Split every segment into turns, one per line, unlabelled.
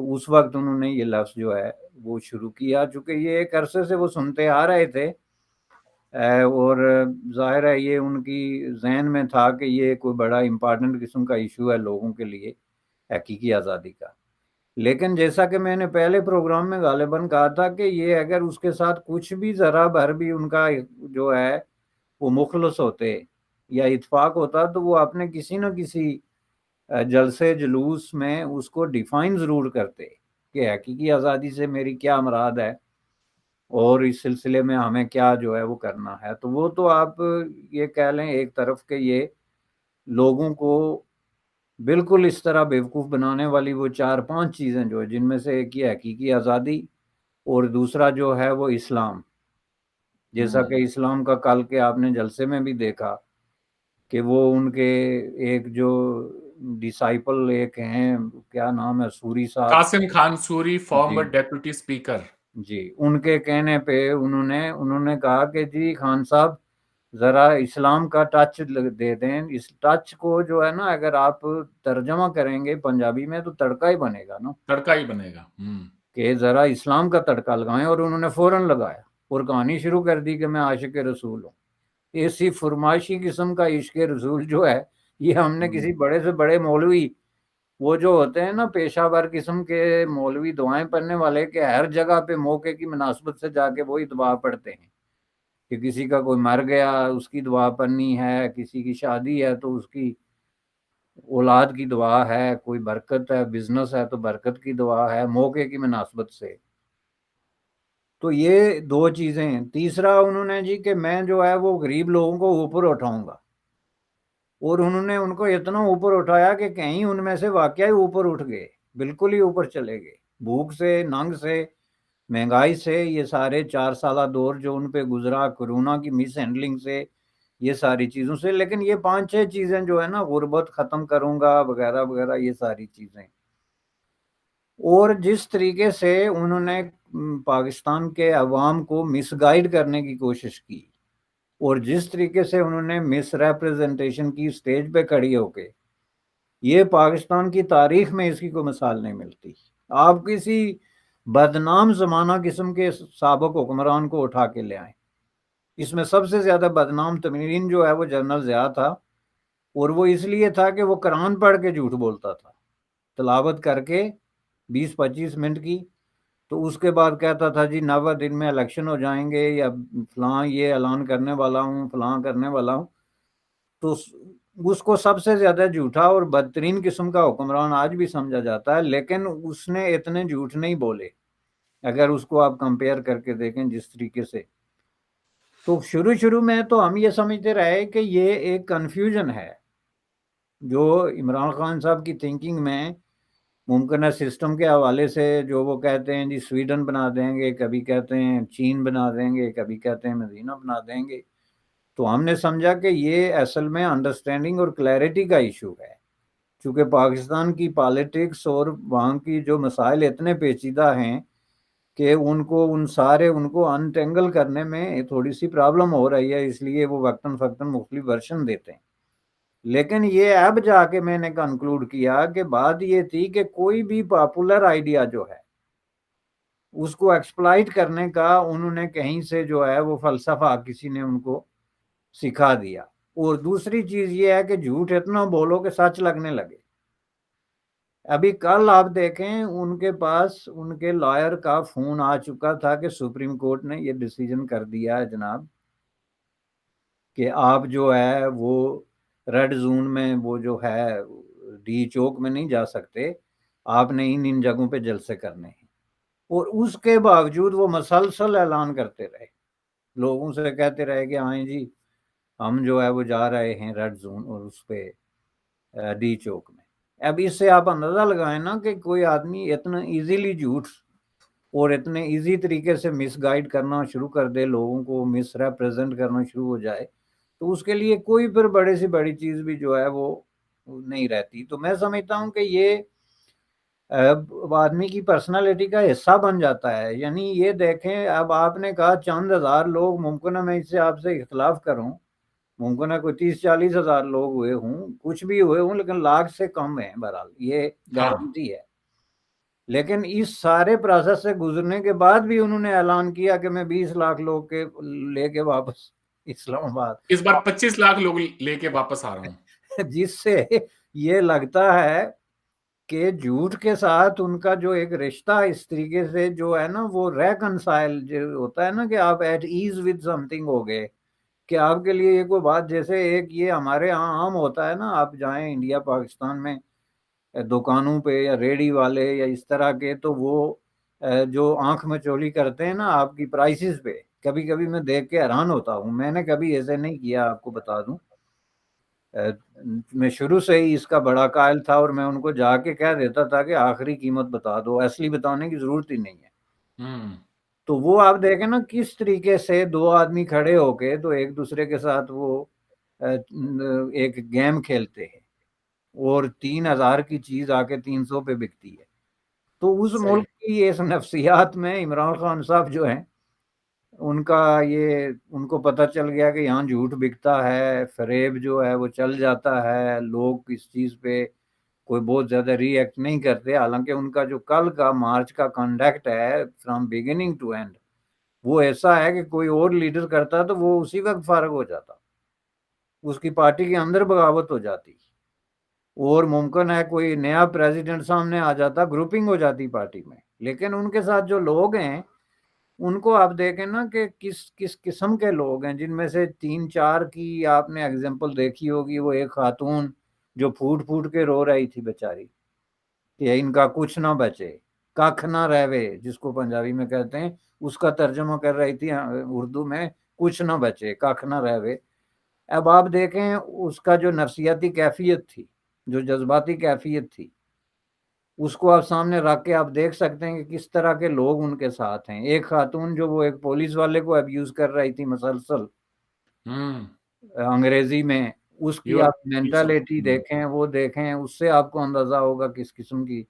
تو اس وقت انہوں نے یہ لفظ جو ہے وہ شروع کیا، چونکہ یہ ایک عرصے سے وہ سنتے آ رہے تھے، اور ظاہر ہے یہ ان کی ذہن میں تھا کہ یہ کوئی بڑا امپارٹنٹ قسم کا ایشو ہے لوگوں کے لیے، حقیقی آزادی کا۔ لیکن جیسا کہ میں نے پہلے پروگرام میں غالباً کہا تھا کہ یہ اگر اس کے ساتھ کچھ بھی ذرا بھر بھی ان کا جو ہے وہ مخلص ہوتے یا اتفاق ہوتا تو وہ اپنے کسی نہ کسی جلسے جلوس میں اس کو ڈیفائن ضرور کرتے کہ حقیقی آزادی سے میری کیا مراد ہے اور اس سلسلے میں ہمیں کیا جو ہے وہ کرنا ہے۔ تو وہ تو آپ یہ کہہ لیں ایک طرف کہ یہ لوگوں کو بالکل اس طرح بیوقوف بنانے والی وہ 4-5 چیزیں جو ہے، جن میں سے ایک یہ حقیقی آزادی اور دوسرا جو ہے وہ اسلام، جیسا کہ اسلام کا کل کے آپ نے جلسے میں بھی دیکھا کہ وہ ان کے ایک جو ڈیسائپل ایک ہیں، کیا نام ہے، سوری صاحب،
قاسم خان سوری، فارمر
جی
ڈیپوٹی اسپیکر،
جی، ان کے کہنے پہ انہوں نے کہا کہ جی خان صاحب ذرا اسلام کا ٹچ دے دیں۔ اس ٹچ کو جو ہے نا اگر آپ ترجمہ کریں گے پنجابی میں تو تڑکا ہی بنے گا نا،
تڑکا ہی بنے گا،
کہ ذرا اسلام کا تڑکا لگائیں، اور انہوں نے فوراً لگایا اور کہانی شروع کر دی کہ میں عاشق رسول ہوں۔ ایسی فرمائشی قسم کا عشق رسول جو ہے یہ ہم نے کسی بڑے سے بڑے مولوی، وہ جو ہوتے ہیں نا پیشہ ور قسم کے مولوی دعائیں پڑھنے والے، کہ ہر جگہ پہ موقع کی مناسبت سے جا کے وہی دعا پڑھتے ہیں کہ کسی کا کوئی مر گیا اس کی دعا پڑھنی ہے، کسی کی شادی ہے تو اس کی اولاد کی دعا ہے، کوئی برکت ہے، بزنس ہے تو برکت کی دعا ہے موقع کی مناسبت سے۔ تو یہ دو چیزیں ہیں۔ تیسرا انہوں نے جی کہ میں جو ہے وہ غریب لوگوں کو اوپر اٹھاؤں گا، اور انہوں نے ان کو اتنا اوپر اٹھایا کہ کہیں ان میں سے واقعی اوپر اٹھ گئے، بالکل ہی اوپر چلے گئے، بھوک سے، ننگ سے، مہنگائی سے، یہ سارے 4 سالہ دور جو ان پہ گزرا، کورونا کی مس ہینڈلنگ سے، یہ ساری چیزوں سے۔ لیکن یہ 5-6 چیزیں جو ہے نا، غربت ختم کروں گا وغیرہ وغیرہ، یہ ساری چیزیں، اور جس طریقے سے انہوں نے پاکستان کے عوام کو مس گائیڈ کرنے کی کوشش کی، اور جس طریقے سے انہوں نے مس ریپریزنٹیشن کی اسٹیج پہ کھڑی ہو کے، یہ پاکستان کی تاریخ میں اس کی کوئی مثال نہیں ملتی۔ آپ کسی بدنام زمانہ قسم کے سابق حکمران کو اٹھا کے لے آئیں، اس میں سب سے زیادہ بدنام ترین جو ہے وہ جنرل ضیاء تھا، اور وہ اس لیے تھا کہ وہ قرآن پڑھ کے جھوٹ بولتا تھا، تلاوت کر کے 20-25 منٹ کی، تو اس کے بعد کہتا تھا جی 90 دن میں الیکشن ہو جائیں گے، یا فلاں یہ اعلان کرنے والا ہوں، فلاں کرنے والا ہوں۔ تو اس کو سب سے زیادہ جھوٹا اور بدترین قسم کا حکمران آج بھی سمجھا جاتا ہے، لیکن اس نے اتنے جھوٹ نہیں بولے اگر اس کو آپ کمپیئر کر کے دیکھیں جس طریقے سے۔ تو شروع میں تو ہم یہ سمجھتے رہے کہ یہ ایک کنفیوژن ہے جو عمران خان صاحب کی تھنکنگ میں ممکن ہے سسٹم کے حوالے سے، جو وہ کہتے ہیں جی سویڈن بنا دیں گے، کبھی کہتے ہیں چین بنا دیں گے، کبھی کہتے ہیں مدینہ بنا دیں گے۔ تو ہم نے سمجھا کہ یہ اصل میں انڈرسٹینڈنگ اور کلیئرٹی کا ایشو ہے، چونکہ پاکستان کی پالیٹکس اور وہاں کی جو مسائل اتنے پیچیدہ ہیں کہ ان کو انٹینگل کرنے میں تھوڑی سی پرابلم ہو رہی ہے، اس لیے وہ وقتاً فوقتاً مختلف ورژن دیتے ہیں۔ لیکن یہ اب جا کے میں نے کنکلوڈ کیا کہ بات یہ تھی کہ کوئی بھی پاپولر آئیڈیا جو ہے اس کو ایکسپلائٹ کرنے کا انہوں نے کہیں سے جو ہے وہ فلسفہ کسی نے ان کو سکھا دیا، اور دوسری چیز یہ ہے کہ جھوٹ اتنا بولو کہ سچ لگنے لگے۔ ابھی کل آپ دیکھیں ان کے پاس ان کے لائر کا فون آ چکا تھا کہ سپریم کورٹ نے یہ ڈیسیجن کر دیا ہے جناب کہ آپ جو ہے وہ ریڈ زون میں وہ جو ہے ڈی چوک میں نہیں جا سکتے، آپ نے ان جگہوں پہ جلسے کرنے ہیں۔ اور اس کے باوجود وہ مسلسل اعلان کرتے رہے، لوگوں سے کہتے رہے کہ آئیں جی ہم جو ہے وہ جا رہے ہیں ریڈ زون اور اس پہ ڈی چوک میں۔ اب اس سے آپ اندازہ لگائیں نا کہ کوئی آدمی اتنا ایزیلی جھوٹ اور اتنے ایزی طریقے سے مس گائیڈ کرنا شروع کر دے، لوگوں کو مس ریپریزنٹ کرنا شروع ہو جائے، تو اس کے لیے کوئی پھر بڑے سے بڑی چیز بھی جو ہے وہ نہیں رہتی۔ تو میں سمجھتا ہوں کہ یہ آدمی کی پرسنالٹی کا حصہ بن جاتا ہے۔ یعنی یہ دیکھیں، اب آپ نے کہا چند ہزار لوگ، ممکن ہے میں اس سے آپ سے اختلاف کروں، ممکن ہے کوئی 30-40 ہزار لوگ ہوئے ہوں، کچھ بھی ہوئے ہوں، لیکن لاکھ سے کم ہیں، بہرحال یہ گارنٹی ہے۔ لیکن اس سارے پروسیس سے گزرنے کے بعد بھی انہوں نے اعلان کیا کہ میں 20 لاکھ لوگ کے لے کے واپس اسلام آباد،
اس بار 25 لاکھ لوگ لے کے واپس آ رہا ہوں،
جس سے یہ لگتا ہے کہ جھوٹ کے ساتھ ان کا جو ایک رشتہ اس طریقے سے جو ہے نا وہ ریکنسائل جو ہوتا ہے نا کہ آپ at ease with something ہو گئے، کہ آپ کے لیے یہ کوئی بات جیسے ایک یہ ہمارے یہاں عام ہوتا ہے نا، آپ جائیں انڈیا پاکستان میں دکانوں پہ یا ریڑی والے یا اس طرح کے، تو وہ جو آنکھ میں چولی کرتے ہیں نا آپ کی پرائسز پہ، کبھی کبھی میں دیکھ کے حیران ہوتا ہوں. میں نے کبھی ایسے نہیں کیا، آپ کو بتا دوں میں شروع سے ہی اس کا بڑا قائل تھا، اور میں ان کو جا کے کہہ دیتا تھا کہ آخری قیمت بتا دو، اصلی بتانے کی ضرورت ہی نہیں ہے. تو وہ آپ دیکھیں نا کس طریقے سے دو آدمی کھڑے ہو کے تو ایک دوسرے کے ساتھ وہ ایک گیم کھیلتے ہیں، اور 3000 کی چیز آ کے 300 پہ بکتی ہے. تو اس
صحیح.
ملک کی اس نفسیات میں عمران خان صاحب جو ہیں ان کا یہ ان کو پتہ چل گیا کہ یہاں جھوٹ بکتا ہے، فریب جو ہے وہ چل جاتا ہے، لوگ اس چیز پہ کوئی بہت زیادہ ری ایکٹ نہیں کرتے. حالانکہ ان کا جو کل کا مارچ کا کنڈکٹ ہے فرام بگننگ ٹو اینڈ وہ ایسا ہے کہ کوئی اور لیڈر کرتا تو وہ اسی وقت فارغ ہو جاتا، اس کی پارٹی کے اندر بغاوت ہو جاتی، اور ممکن ہے کوئی نیا پریزیڈنٹ سامنے آ جاتا، گروپنگ ہو جاتی پارٹی میں. لیکن ان کے ساتھ جو لوگ ہیں ان کو آپ دیکھیں نا کہ کس کس قسم کے لوگ ہیں، جن میں سے 3-4 کی آپ نے ایگزامپل دیکھی ہوگی. وہ ایک خاتون جو پھوٹ پھوٹ کے رو رہی تھی بیچاری کہ ان کا کچھ نہ بچے، کخ نہ رہوے جس کو پنجابی میں کہتے ہیں، اس کا ترجمہ کر رہی تھی اردو میں، کچھ نہ بچے کخ نہ رہوے. اب آپ دیکھیں اس کا جو نفسیاتی کیفیت تھی، جو جذباتی کیفیت تھی، اس کو آپ سامنے رکھ کے آپ دیکھ سکتے ہیں کہ کس طرح کے لوگ ان کے ساتھ ہیں. ایک خاتون جو وہ ایک پولیس والے کو ابیوز کر رہی تھی مسلسل انگریزی میں، اس کی آپ مینٹالٹی دیکھیں، وہ دیکھیں، اس سے آپ کو اندازہ ہوگا کس قسم کی.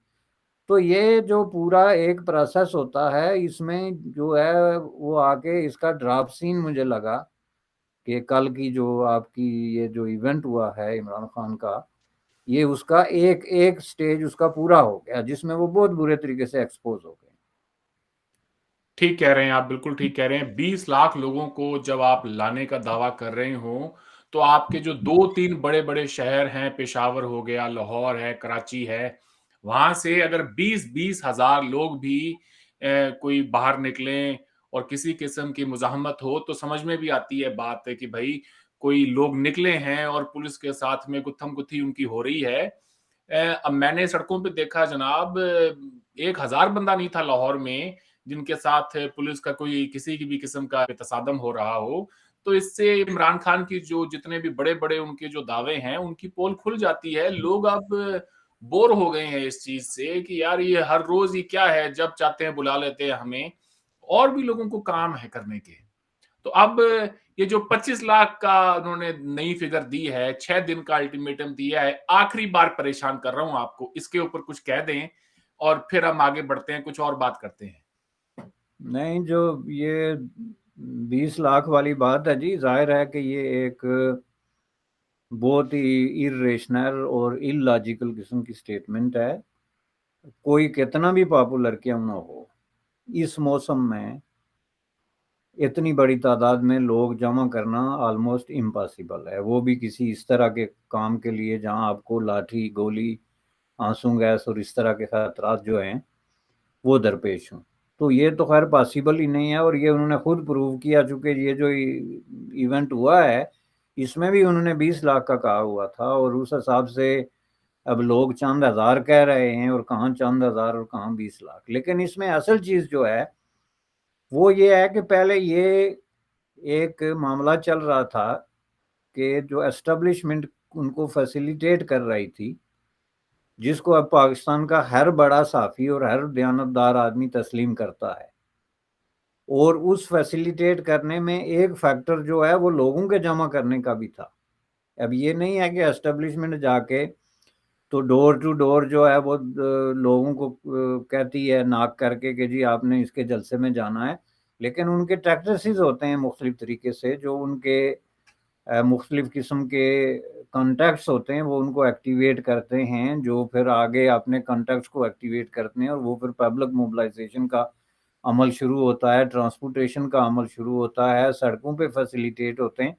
تو یہ جو پورا ایک پروسیس ہوتا ہے اس میں جو ہے وہ آ کے اس کا ڈراپ سین مجھے لگا کہ کل کی جو آپ کی یہ جو ایونٹ ہوا ہے عمران خان کا، یہ اس کا ایک سٹیج اس کا پورا ہو گیا جس میں وہ بہت برے طریقے سے ایکسپوز ہو گئے.
ٹھیک کہہ رہے ہیں آپ، بالکل ٹھیک کہہ رہے ہیں. 20 لاکھ لوگوں کو جب آپ لانے کا دعویٰ کر رہے ہوں تو آپ کے جو 2-3 بڑے بڑے شہر ہیں، پشاور ہو گیا، لاہور ہے، کراچی ہے، وہاں سے اگر 20 ہزار لوگ بھی کوئی باہر نکلیں اور کسی قسم کی مزاحمت ہو تو سمجھ میں بھی آتی ہے بات ہے کہ بھائی کوئی لوگ نکلے ہیں اور پولیس کے ساتھ میں گتھم گتھی ان کی ہو رہی ہے. اب میں نے سڑکوں پہ دیکھا جناب 1000 بندہ نہیں تھا لاہور میں جن کے ساتھ پولیس کا کوئی کسی کی بھی قسم کا تصادم ہو رہا ہو. تو اس سے عمران خان کی جو جتنے بھی بڑے بڑے ان کے جو دعوے ہیں ان کی پول کھل جاتی ہے. لوگ اب بور ہو گئے ہیں اس چیز سے کہ یار یہ ہر روز ہی کیا ہے، جب چاہتے ہیں بلا لیتے ہیں ہمیں، اور بھی لوگوں کو کام ہے کرنے کے. تو اب یہ جو 25 لاکھ کا انہوں نے نئی فگر دی ہے، 6 دن کا الٹیمیٹم دیا ہے، آخری بار پریشان کر رہا ہوں آپ کو، اس کے اوپر کچھ کہہ دیں اور پھر ہم آگے بڑھتے ہیں، کچھ اور بات کرتے ہیں.
نہیں، جو یہ 20 لاکھ والی بات ہے جی، ظاہر ہے کہ یہ ایک بہت ہی ارریشنل اور ان لاجیکل قسم کی سٹیٹمنٹ ہے. کوئی کتنا بھی پاپولر کیوں نہ ہو، اس موسم میں اتنی بڑی تعداد میں لوگ جمع کرنا آلموسٹ امپاسبل ہے، وہ بھی کسی اس طرح کے کام کے لیے جہاں آپ کو لاٹھی، گولی، آنسو گیس اور اس طرح کے خطرات جو ہیں وہ درپیش ہوں. تو یہ تو خیر پاسبل ہی نہیں ہے، اور یہ انہوں نے خود پروو کیا. چونکہ یہ جو ایونٹ ہوا ہے اس میں بھی انہوں نے 20 لاکھ کا کہا ہوا تھا، اور اس حساب سے اب لوگ چند ہزار کہہ رہے ہیں، اور کہاں چند ہزار اور کہاں 20 لاکھ. لیکن اس میں اصل چیز جو ہے وہ یہ ہے کہ پہلے یہ ایک معاملہ چل رہا تھا کہ جو اسٹیبلشمنٹ ان کو فیسیلیٹیٹ کر رہی تھی، جس کو اب پاکستان کا ہر بڑا صحافی اور ہر دیانتدار آدمی تسلیم کرتا ہے. اور اس فیسیلیٹیٹ کرنے میں ایک فیکٹر جو ہے وہ لوگوں کے جمع کرنے کا بھی تھا. اب یہ نہیں ہے کہ اسٹیبلشمنٹ جا کے تو ڈور ٹو ڈور جو ہے وہ لوگوں کو کہتی ہے ناک کر کے کہ جی آپ نے اس کے جلسے میں جانا ہے. لیکن ان کے ٹیکٹسز ہوتے ہیں مختلف طریقے سے، جو ان کے مختلف قسم کے کانٹیکٹس ہوتے ہیں وہ ان کو ایکٹیویٹ کرتے ہیں، جو پھر آگے اپنے کانٹیکٹس کو ایکٹیویٹ کرتے ہیں، اور وہ پھر پبلک موبلائزیشن کا عمل شروع ہوتا ہے، ٹرانسپورٹیشن کا عمل شروع ہوتا ہے، سڑکوں پہ فیسیلیٹیٹ ہوتے ہیں،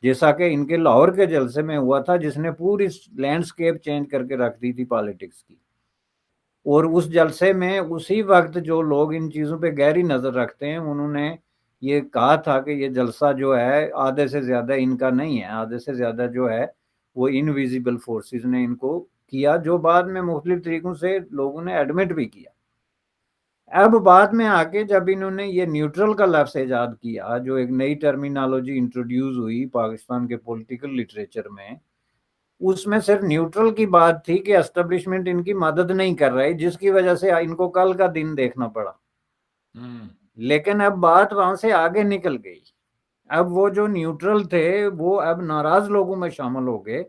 جیسا کہ ان کے لاہور کے جلسے میں ہوا تھا، جس نے پوری لینڈسکیپ چینج کر کے رکھ دی تھی پالیٹکس کی۔ اور اس جلسے میں اسی وقت جو لوگ ان چیزوں پہ گہری نظر رکھتے ہیں، انہوں نے یہ کہا تھا کہ یہ جلسہ جو ہے آدھے سے زیادہ ان کا نہیں ہے، آدھے سے زیادہ جو ہے وہ انویزیبل فورسز نے ان کو کیا، جو بعد میں مختلف طریقوں سے لوگوں نے ایڈمٹ بھی کیا۔ اب بعد میں آ کے جب انہوں نے یہ نیوٹرل کا لفظ ایجاد کیا، جو ایک نئی ٹرمینالوجی انٹروڈیوس ہوئی پاکستان کے پولیٹیکل لٹریچر میں، اس میں صرف نیوٹرل کی بات تھی کہ اسٹیبلشمنٹ ان کی مدد نہیں کر رہی، جس کی وجہ سے ان کو کل کا دن دیکھنا پڑا۔ لیکن اب بات وہاں سے آگے نکل گئی، اب وہ جو نیوٹرل تھے وہ اب ناراض لوگوں میں شامل ہو گئے،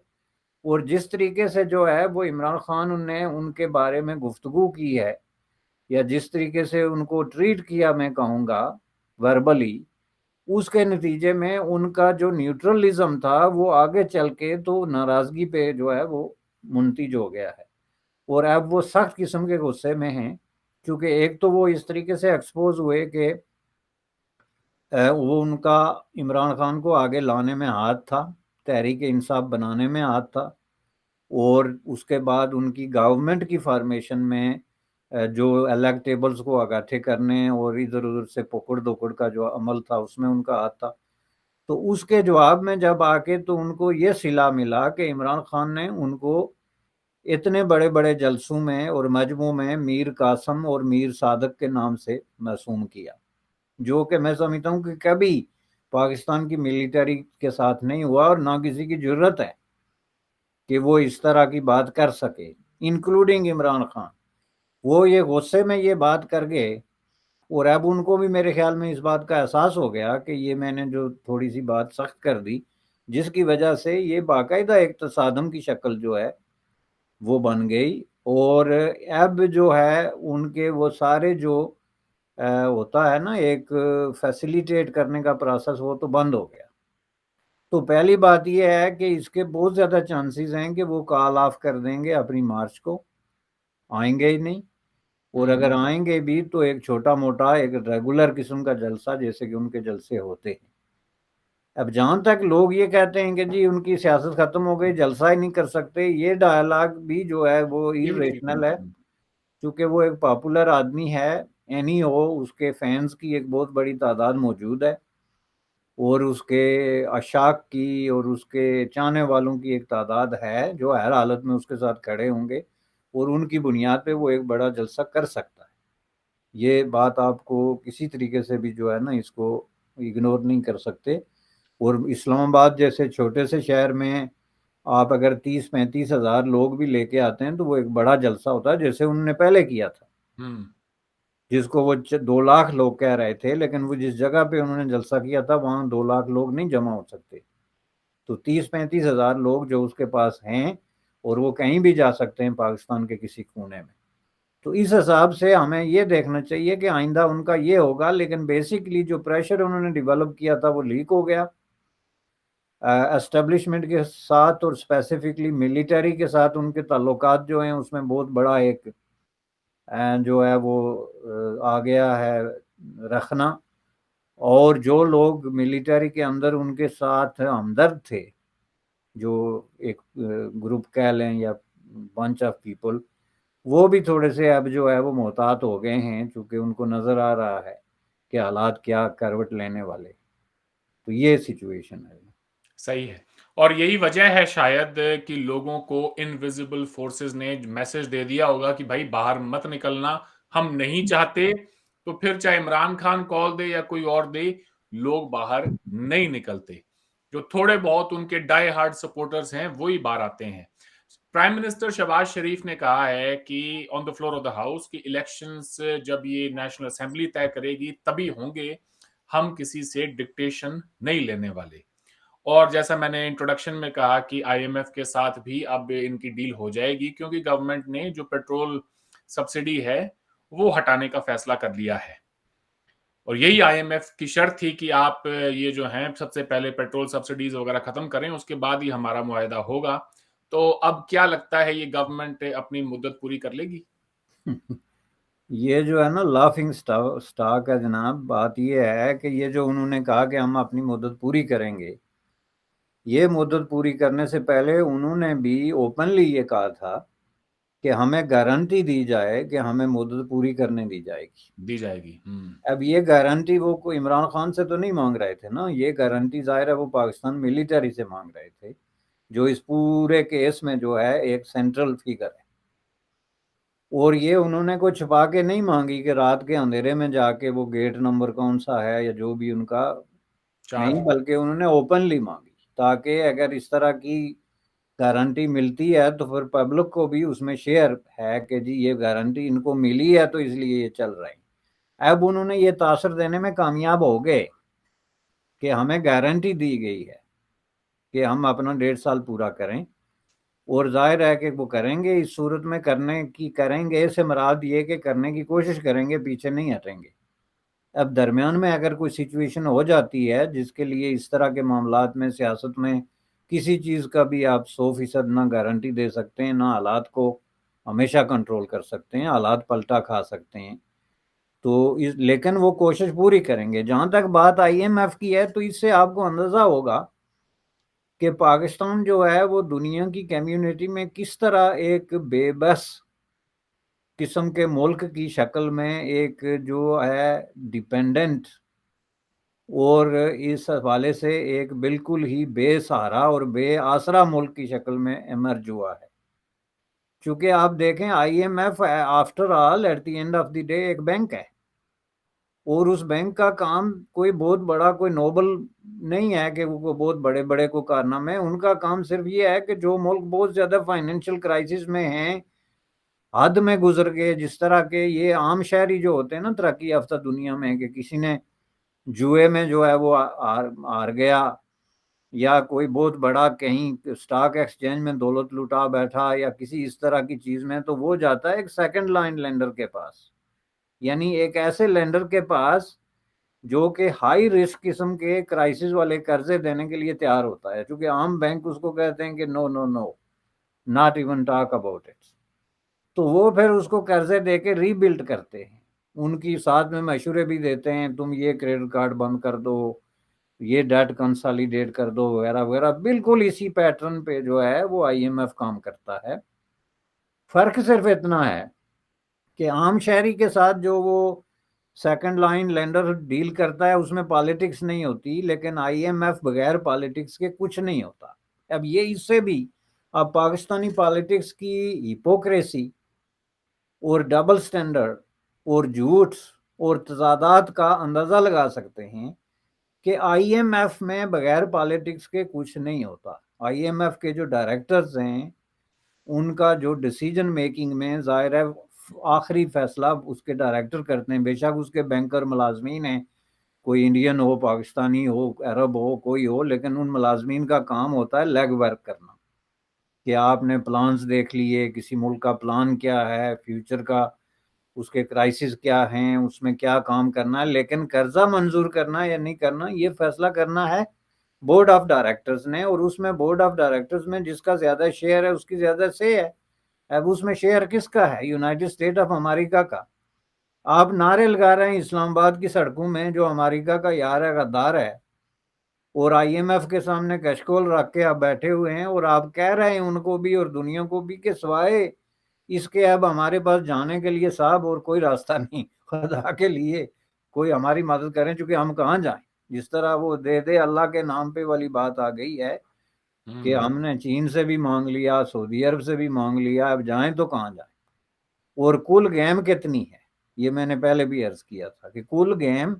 اور جس طریقے سے جو ہے وہ عمران خان نے ان کے بارے میں گفتگو کی ہے، یا جس طریقے سے ان کو ٹریٹ کیا، میں کہوں گا وربلی، اس کے نتیجے میں ان کا جو نیوٹرلزم تھا وہ آگے چل کے تو ناراضگی پہ جو ہے وہ منتج ہو گیا ہے، اور اب وہ سخت قسم کے غصے میں ہیں، کیونکہ ایک تو وہ اس طریقے سے ایکسپوز ہوئے کہ وہ ان کا عمران خان کو آگے لانے میں ہاتھ تھا، تحریک انصاف بنانے میں ہاتھ تھا، اور اس کے بعد ان کی گورنمنٹ کی فارمیشن میں جو الیکٹیبلز کو اکٹھے کرنے اور ادھر ادھر سے پکڑ دکڑ کا جو عمل تھا اس میں ان کا ہاتھ تھا۔ تو اس کے جواب میں جب آ کے تو ان کو یہ صلہ ملا کہ عمران خان نے ان کو اتنے بڑے بڑے جلسوں میں اور مجمعوں میں میر قاسم اور میر صادق کے نام سے موسوم کیا، جو کہ میں سمجھتا ہوں کہ کبھی پاکستان کی ملٹری کے ساتھ نہیں ہوا، اور نہ کسی کی جرت ہے کہ وہ اس طرح کی بات کر سکے، انکلوڈنگ عمران خان۔ وہ یہ غصے میں یہ بات کر گئے، اور اب ان کو بھی میرے خیال میں اس بات کا احساس ہو گیا کہ یہ میں نے جو تھوڑی سی بات سخت کر دی، جس کی وجہ سے یہ باقاعدہ ایک تصادم کی شکل جو ہے وہ بن گئی، اور اب جو ہے ان کے وہ سارے جو ہوتا ہے نا ایک فیسیلیٹیٹ کرنے کا پروسیس، وہ تو بند ہو گیا۔ تو پہلی بات یہ ہے کہ اس کے بہت زیادہ چانسز ہیں کہ وہ کال آف کر دیں گے اپنی مارچ کو، آئیں گے ہی نہیں، اور اگر آئیں گے بھی تو ایک چھوٹا موٹا ایک ریگولر قسم کا جلسہ جیسے کہ ان کے جلسے ہوتے ہیں۔ اب جہاں تک لوگ یہ کہتے ہیں کہ جی ان کی سیاست ختم ہو گئی، جلسہ ہی نہیں کر سکتے، یہ ڈائلاگ بھی جو ہے وہ irrational ہے، چونکہ وہ ایک پاپولر آدمی ہے، اینی ہو اس کے فینز کی ایک بہت بڑی تعداد موجود ہے، اور اس کے عشاق کی اور اس کے چاہنے والوں کی ایک تعداد ہے جو ہر حالت میں اس کے ساتھ کھڑے ہوں گے، اور ان کی بنیاد پہ وہ ایک بڑا جلسہ کر سکتا ہے۔ یہ بات آپ کو کسی طریقے سے بھی جو ہے نا اس کو اگنور نہیں کر سکتے، اور اسلام آباد جیسے چھوٹے سے شہر میں آپ اگر 30-35 ہزار لوگ بھی لے کے آتے ہیں تو وہ ایک بڑا جلسہ ہوتا ہے، جیسے انہوں نے پہلے کیا تھا، جس کو وہ 2 لاکھ لوگ کہہ رہے تھے، لیکن وہ جس جگہ پہ انہوں نے جلسہ کیا تھا وہاں 2 لاکھ لوگ نہیں جمع ہو سکتے، تو 30-35 ہزار لوگ جو اس کے پاس ہیں، اور وہ کہیں بھی جا سکتے ہیں پاکستان کے کسی کونے میں۔ تو اس حساب سے ہمیں یہ دیکھنا چاہیے کہ آئندہ ان کا یہ ہوگا، لیکن بیسیکلی جو پریشر انہوں نے ڈیولپ کیا تھا وہ لیک ہو گیا اسٹیبلشمنٹ کے ساتھ، اور اسپیسیفکلی ملٹری کے ساتھ ان کے تعلقات جو ہیں اس میں بہت بڑا ایک جو ہے وہ آ گیا ہے رکھنا، اور جو لوگ ملٹری کے اندر ان کے ساتھ ہمدرد تھے، جو ایک گروپ کہہ لیں یا بنچ آف پیپل، وہ بھی تھوڑے سے اب جو ہے وہ محتاط ہو گئے ہیں، چونکہ ان کو نظر آ رہا ہے کہ حالات کیا کروٹ لینے والے۔ تو یہ سچویشن ہے۔
صحیح ہے، اور یہی وجہ ہے شاید کہ لوگوں کو انویزیبل فورسز نے میسج دے دیا ہوگا کہ بھائی باہر مت نکلنا، ہم نہیں چاہتے، تو پھر چاہے عمران خان کال دے یا کوئی اور دے، لوگ باہر نہیں نکلتے۔ جو تھوڑے بہت ان کے ڈائی ہارڈ سپورٹرز ہیں وہی باہر آتے ہیں۔ پرائم منسٹر شہباز شریف نے کہا ہے کہ on the floor of the house کہ الیکشنز جب یہ نیشنل اسمبلی طے کرے گی تبھی ہوں گے، ہم کسی سے ڈکٹیشن نہیں لینے والے۔ اور جیسا میں نے انٹروڈکشن میں کہا کہ آئی ایم ایف کے ساتھ بھی اب ان کی ڈیل ہو جائے گی، کیونکہ گورنمنٹ نے جو پیٹرول سبسڈی ہے وہ ہٹانے کا فیصلہ کر لیا ہے۔ اور یہی IMF کی شرط تھی کہ آپ یہ جو ہیں سب سے پہلے پیٹرول سبسڈیز وغیرہ ختم کریں، اس کے بعد ہی ہمارا معاہدہ ہوگا. تو اب کیا لگتا ہے یہ گورنمنٹ اپنی مدت پوری کر لے گی؟
یہ جو ہے نا لافنگ سٹاک ہے جناب. بات یہ ہے کہ یہ جو انہوں نے کہا کہ ہم اپنی مدت پوری کریں گے، یہ مدت پوری کرنے سے پہلے انہوں نے بھی اوپنلی یہ کہا تھا کہ ہمیں گارنٹی دی جائے کہ ہمیں مدت پوری کرنے دی جائے گی. اب یہ گارنٹی وہ کوئی عمران خان سے تو نہیں مانگ رہے تھے نا، یہ گارنٹی ظاہر ہے وہ پاکستان ملٹری سے مانگ رہے تھے، جو اس پورے کیس میں جو ہے ایک سینٹرل فگر ہے. اور یہ انہوں نے کوئی چھپا کے نہیں مانگی کہ رات کے اندھیرے میں جا کے وہ گیٹ نمبر کون سا ہے یا جو بھی ان کا، نہیں، بلکہ انہوں نے اوپنلی مانگی تاکہ اگر اس طرح کی گارنٹی ملتی ہے تو پھر پبلک کو بھی اس میں شیئر ہے کہ جی یہ گارنٹی ان کو ملی ہے تو اس لیے یہ چل رہے ہیں. اب انہوں نے یہ تاثر دینے میں کامیاب ہو گئے کہ ہمیں گارنٹی دی گئی ہے کہ ہم اپنا 1.5 سال پورا کریں، اور ظاہر ہے کہ وہ کریں گے. اس صورت میں کریں گے سے مراد یہ کہ کرنے کی کوشش کریں گے، پیچھے نہیں ہٹیں گے. اب درمیان میں اگر کوئی سچویشن ہو جاتی ہے جس کے لیے اس طرح کے معاملات میں سیاست میں کسی چیز کا بھی آپ 100% نہ گارنٹی دے سکتے ہیں، نہ حالات کو ہمیشہ کنٹرول کر سکتے ہیں، حالات پلٹا کھا سکتے ہیں، تو لیکن وہ کوشش پوری کریں گے. جہاں تک بات IMF کی ہے تو اس سے آپ کو اندازہ ہوگا کہ پاکستان جو ہے وہ دنیا کی کمیونٹی میں کس طرح ایک بے بس قسم کے ملک کی شکل میں ایک جو ہے ڈیپینڈنٹ اور اس حوالے سے ایک بالکل ہی بے سہارا اور بے آسرا ملک کی شکل میں ایمرج ہوا ہے. چونکہ آپ دیکھیں IMF after all at the end of the day ایک بینک ہے، اور اس بینک کا کام کوئی بہت بڑا کوئی نوبل نہیں ہے کہ وہ بہت بڑے بڑے کو کارنامے ہیں. ان کا کام صرف یہ ہے کہ جو ملک بہت زیادہ فائنینشیل کرائسس میں ہیں، حد میں گزر گئے، جس طرح کے یہ عام شہری جو ہوتے ہیں نا ترقی یافتہ دنیا میں، کہ کسی نے جوئے میں جو ہے وہ ہار گیا، یا کوئی بہت بڑا کہیں سٹاک ایکسچینج میں دولت لٹا بیٹھا یا کسی اس طرح کی چیز میں، تو وہ جاتا ہے ایک سیکنڈ لائن لینڈر کے پاس، یعنی ایک ایسے لینڈر کے پاس جو کہ ہائی رسک قسم کے کرائسس والے قرضے دینے کے لیے تیار ہوتا ہے. چونکہ عام بینک اس کو کہتے ہیں کہ no no no not even talk about it, تو وہ پھر اس کو قرضے دے کے ری بلڈ کرتے ہیں. ان کی ساتھ میں مشورے بھی دیتے ہیں، تم یہ کریڈٹ کارڈ بند کر دو، یہ ڈیٹ کنسالیڈیٹ کر دو، وغیرہ وغیرہ. بالکل اسی پیٹرن پہ جو ہے وہ IMF کام کرتا ہے. فرق صرف اتنا ہے کہ عام شہری کے ساتھ جو وہ سیکنڈ لائن لینڈر ڈیل کرتا ہے اس میں پالیٹکس نہیں ہوتی، لیکن IMF بغیر پالیٹکس کے کچھ نہیں ہوتا. اب یہ اس سے بھی اب پاکستانی پالیٹکس کی ہپوکریسی اور ڈبل سٹینڈرڈ اور جھوٹ اور تضادات کا اندازہ لگا سکتے ہیں کہ IMF میں بغیر پالیٹکس کے کچھ نہیں ہوتا. IMF کے جو ڈائریکٹرز ہیں ان کا جو ڈیسیجن میکنگ میں ظاہر ہے آخری فیصلہ اس کے ڈائریکٹر کرتے ہیں. بے شک اس کے بینکر ملازمین ہیں، کوئی انڈین ہو، پاکستانی ہو، عرب ہو، کوئی ہو، لیکن ان ملازمین کا کام ہوتا ہے لیگ ورک کرنا، کہ آپ نے پلانز دیکھ لیے، کسی ملک کا پلان کیا ہے، فیوچر کا اس کے کرائسس کیا ہیں، اس میں کیا کام کرنا ہے. لیکن قرضہ منظور کرنا یا نہیں کرنا یہ فیصلہ کرنا ہے بورڈ آف ڈائریکٹرز نے، اور اس میں بورڈ آف ڈائریکٹرز میں جس کا زیادہ شیئر ہے اس کی زیادہ سے ہے. اب اس میں شیئر کس کا ہے؟ یونائٹڈ اسٹیٹ آف امریکہ کا. آپ نعرے لگا رہے ہیں اسلام آباد کی سڑکوں میں جو امریکہ کا یار ہے، غدار ہے، اور IMF کے سامنے کشکول رکھ کے آپ بیٹھے ہوئے ہیں، اور آپ کہہ رہے ہیں ان کو بھی اور دنیا کو بھی کہ سوائے اس کے اب ہمارے پاس جانے کے لیے صاحب اور کوئی راستہ نہیں، خدا کے لیے کوئی ہماری مدد کریں، چونکہ ہم کہاں جائیں. جس طرح وہ دے دے اللہ کے نام پہ والی بات آ گئی ہے کہ ہم نے چین سے بھی مانگ لیا، سعودی عرب سے بھی مانگ لیا، اب جائیں تو کہاں جائیں. اور کل گیم کتنی ہے یہ میں نے پہلے بھی عرض کیا تھا کہ کل گیم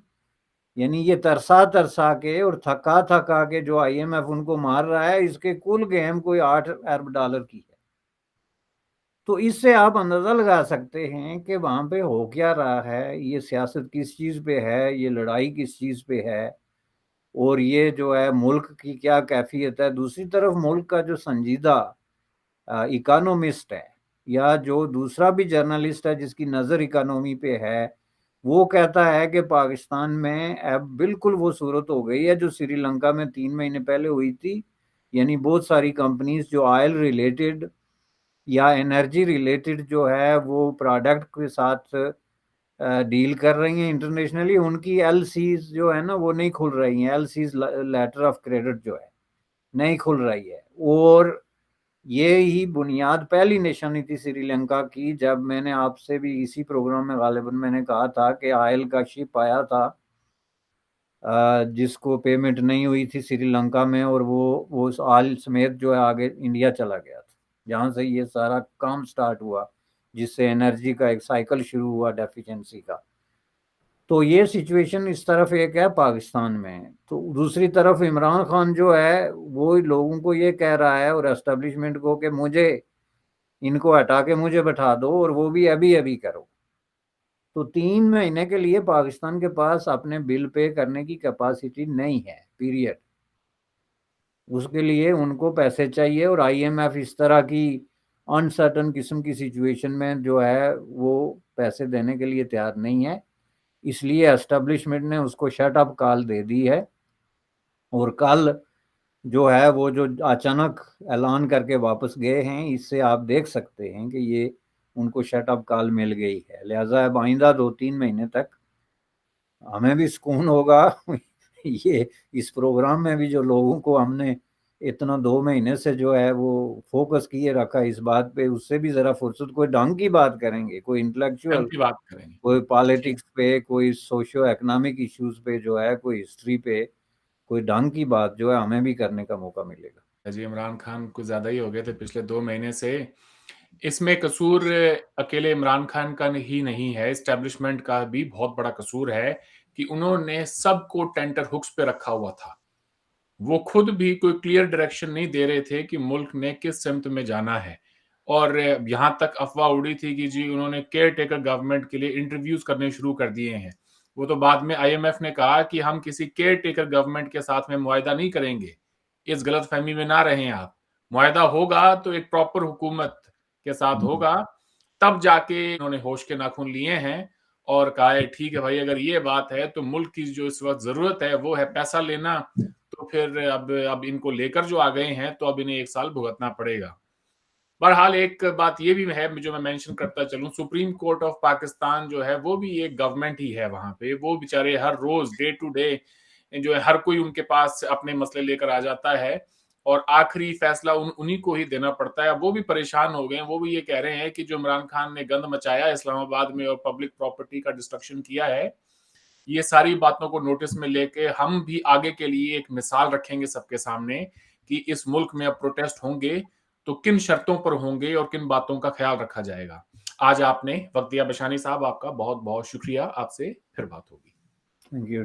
یعنی یہ ترسا کے اور تھکا کے جو IMF ان کو مار رہا ہے، اس کے کل گیم کوئی 8 ارب ڈالر کی ہے. تو اس سے آپ اندازہ لگا سکتے ہیں کہ وہاں پہ ہو کیا رہا ہے، یہ سیاست کس چیز پہ ہے، یہ لڑائی کس چیز پہ ہے، اور یہ جو ہے ملک کی کیا کیفیت ہے. دوسری طرف ملک کا جو سنجیدہ اکانومسٹ ہے یا جو دوسرا بھی جرنلسٹ ہے جس کی نظر اکانومی پہ ہے، وہ کہتا ہے کہ پاکستان میں اب بالکل وہ صورت ہو گئی ہے جو سری لنکا میں 3 مہینے پہلے ہوئی تھی، یعنی بہت ساری کمپنیز جو آئل ریلیٹڈ یا انرجی ریلیٹڈ جو ہے وہ پروڈکٹ کے ساتھ ڈیل کر رہی ہیں انٹرنیشنلی، ان کی ایل سیز جو ہے نا وہ نہیں کھل رہی ہیں، L Cs letter of credit جو ہے نہیں کھل رہی ہے. اور یہی بنیاد پہلی نشانی تھی سری لنکا کی، جب میں نے آپ سے بھی اسی پروگرام میں غالباً میں نے کہا تھا کہ آئل کا شپ آیا تھا جس کو پیمنٹ نہیں ہوئی تھی سری لنکا میں، اور وہ آئل سمیت جو ہے آگے انڈیا چلا گیا تھا، جہاں سے یہ سارا کام سٹارٹ ہوا، جس سے انرجی کا ایک سائیکل شروع ہوا ڈیفیشنسی کا. تو یہ سچویشن اس طرف ایک ہے پاکستان میں. تو دوسری طرف عمران خان جو ہے وہ لوگوں کو یہ کہہ رہا ہے اور اسٹیبلشمنٹ کو کہ مجھے ان کو ہٹا کے مجھے بٹھا دو، اور وہ بھی ابھی کرو. تو 3 مہینے کے لیے پاکستان کے پاس اپنے بل پے کرنے کی کیپیسٹی نہیں ہے، پیریڈ. اس کے لیے ان کو پیسے چاہیے، اور آئی ایم ایف اس طرح کی انسرٹن قسم کی سچویشن میں جو ہے وہ پیسے دینے کے لیے تیار نہیں ہے. اس لیے اسٹیبلشمنٹ نے اس کو شٹ اپ کال دے دی ہے، اور کل جو ہے وہ جو اچانک اعلان کر کے واپس گئے ہیں، اس سے آپ دیکھ سکتے ہیں کہ یہ ان کو شٹ اپ کال مل گئی ہے. لہٰذا اب آئندہ 2-3 مہینے تک ہمیں بھی سکون ہوگا. یہ اس پروگرام میں بھی جو لوگوں کو ہم نے اتنا 2 مہینے سے جو ہے وہ فوکس کیے رکھا اس بات پہ، اس سے بھی ذرا فرصت، کوئی ڈھنگ کی بات کریں گے، کوئی انٹلیکچوئل،
کی بات کریں گے،
کوئی پالیٹکس پہ، کوئی سوشو اکنامک ایشوز پہ جو ہے، کوئی ہسٹری پہ، کوئی ڈھنگ کی بات جو ہے ہمیں بھی کرنے کا موقع ملے گا.
جی عمران خان کچھ زیادہ ہی ہو گئے تھے پچھلے 2 مہینے سے. اس میں قصور اکیلے عمران خان کا ہی نہیں ہے، اسٹیبلشمنٹ کا بھی بہت بڑا قصور ہے کہ انہوں نے سب کو ٹینٹر ہکس پہ رکھا ہوا تھا. وہ خود بھی کوئی کلیئر ڈائریکشن نہیں دے رہے تھے کہ ملک نے کس سمت میں جانا ہے. اور یہاں تک افواہ اڑی تھی کہ جی انہوں نے کیئر ٹیکر گورنمنٹ کے لیے انٹرویوز کرنے شروع کر دیے ہیں. وہ تو بعد میں آئی ایم ایف نے کہا کہ ہم کسی کیئر ٹیکر گورنمنٹ کے ساتھ میں معاہدہ نہیں کریں گے. اس غلط فہمی میں نہ رہیں آپ. معاہدہ ہوگا تو ایک پراپر حکومت کے ساتھ ہوگا، تب جا کے انہوں نے ہوش کے ناخن لیے ہیں اور کہا ہے ٹھیک ہے بھائی، اگر یہ بات ہے تو ملک کی جو اس وقت ضرورت ہے وہ ہے پیسہ لینا. تو پھر اب ان کو لے کر جو آ گئے ہیں تو اب انہیں 1 سال بھگتنا پڑے گا. بہرحال ایک بات یہ بھی ہے جو میں مینشن کرتا چلوں، سپریم کورٹ آف پاکستان جو ہے وہ بھی ایک گورنمنٹ ہی ہے. وہاں پہ وہ بیچارے ہر روز ڈے ٹو ڈے جو ہے ہر کوئی ان کے پاس اپنے مسئلے لے کر آ جاتا ہے، اور آخری فیصلہ انہی کو ہی دینا پڑتا ہے. وہ بھی پریشان ہو گئے ہیں. وہ بھی یہ کہہ رہے ہیں کہ جو عمران خان نے گند مچایا اسلام آباد میں اور پبلک پراپرٹی کا ڈسٹرکشن کیا ہے، یہ ساری باتوں کو نوٹس میں لے کے ہم بھی آگے کے لیے ایک مثال رکھیں گے سب کے سامنے کہ اس ملک میں اب پروٹیسٹ ہوں گے تو کن شرطوں پر ہوں گے اور کن باتوں کا خیال رکھا جائے گا. آج آپ نے وقت دیا بشانی صاحب، آپ کا بہت بہت شکریہ. آپ سے پھر بات ہوگی.
Thank you.